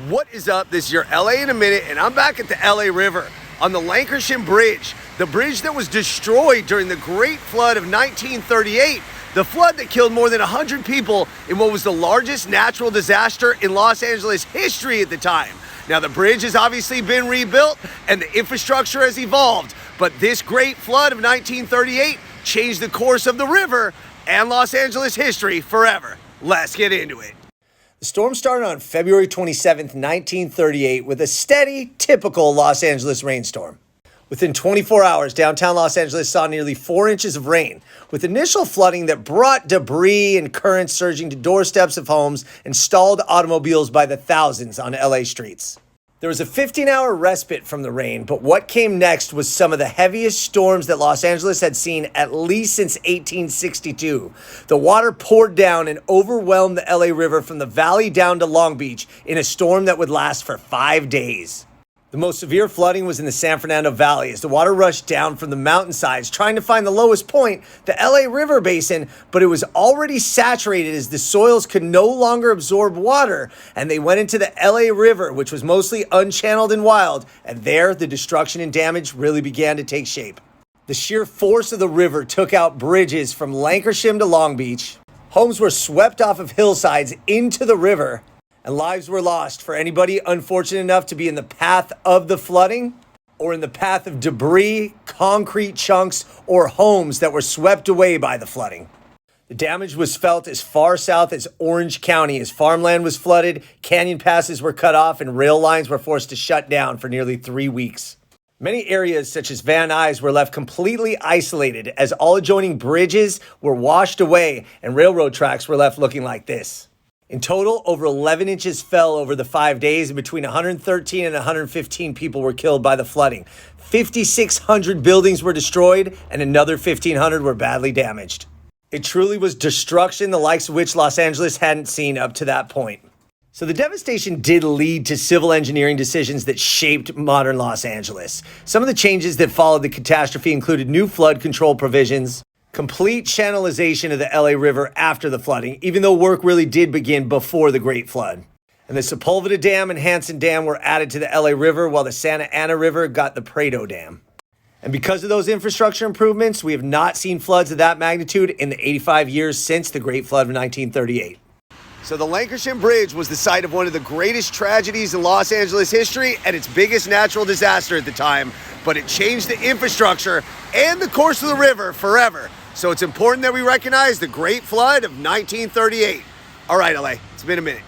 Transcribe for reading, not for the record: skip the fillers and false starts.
What is up? This is your LA in a minute, and I'm back at the LA River on the Lancashire Bridge, the bridge that was destroyed during the Great Flood of 1938, the flood that killed more than 100 people in what was the largest natural disaster in Los Angeles history at the time. Now, the bridge has obviously been rebuilt and the infrastructure has evolved, but this Great Flood of 1938 changed the course of the river and Los Angeles history forever. Let's get into it. The storm started on February 27th, 1938 with a steady, typical Los Angeles rainstorm. Within 24 hours, downtown Los Angeles saw nearly 4 inches of rain, with initial flooding that brought debris and currents surging to doorsteps of homes and stalled automobiles by the thousands on LA streets. There was a 15-hour respite from the rain, but what came next was some of the heaviest storms that Los Angeles had seen at least since 1862. The water poured down and overwhelmed the LA River from the valley down to Long Beach in a storm that would last for 5 days. The most severe flooding was in the San Fernando Valley as the water rushed down from the mountainsides trying to find the lowest point, the LA River Basin, but it was already saturated as the soils could no longer absorb water, and they went into the LA River, which was mostly unchanneled and wild, and there the destruction and damage really began to take shape. The sheer force of the river took out bridges from Lancashire to Long Beach. Homes were swept off of hillsides into the river, and lives were lost for anybody unfortunate enough to be in the path of the flooding or in the path of debris, concrete chunks, or homes that were swept away by the flooding. The damage was felt as far south as Orange County as farmland was flooded, canyon passes were cut off, and rail lines were forced to shut down for nearly 3 weeks. Many areas such as Van Nuys were left completely isolated as all adjoining bridges were washed away and railroad tracks were left looking like this. In total, over 11 inches fell over the 5 days, and between 113 and 115 people were killed by the flooding. 5,600 buildings were destroyed, and another 1,500 were badly damaged. It truly was destruction, the likes of which Los Angeles hadn't seen up to that point. So the devastation did lead to civil engineering decisions that shaped modern Los Angeles. Some of the changes that followed the catastrophe included new flood control provisions, complete channelization of the LA River after the flooding, even though work really did begin before the Great Flood. And the Sepulveda Dam and Hanson Dam were added to the LA River, while the Santa Ana River got the Prado Dam. And because of those infrastructure improvements, we have not seen floods of that magnitude in the 85 years since the Great Flood of 1938. So the Lancashire Bridge was the site of one of the greatest tragedies in Los Angeles history and its biggest natural disaster at the time, but it changed the infrastructure and the course of the river forever. So it's important that we recognize the Great Flood of 1938. All right, LA, it's been a minute.